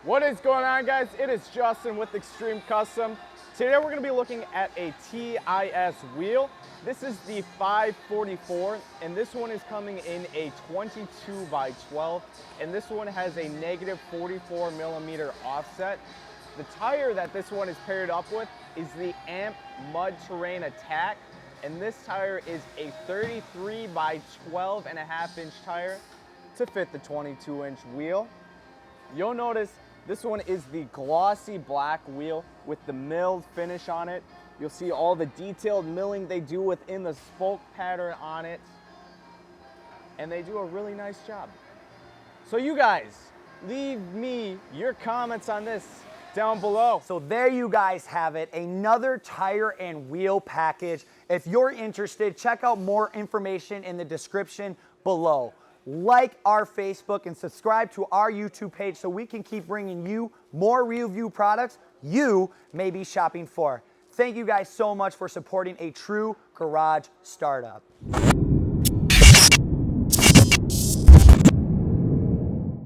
What is going on, guys? It is Justin with Extreme Custom. Today we're going to be looking at a TIS wheel. This is the 544, and this one is coming in a 22 by 12, and this one has a negative 44 millimeter offset. The tire that this one is paired up with is the AMP Mud Terrain Attack, and this tire is a 33 by 12 and a half inch tire to fit the 22 inch wheel. You'll notice this one is the glossy black wheel with the milled finish on it. You'll see all the detailed milling they do within the spoke pattern on it, and they do a really nice job. So you guys, leave me your comments on this down below. So there you guys have it, another tire and wheel package. If you're interested, check out more information in the description below. Like our Facebook and subscribe to our YouTube page so we can keep bringing you more RealView products you may be shopping for. Thank you guys so much for supporting a true garage startup.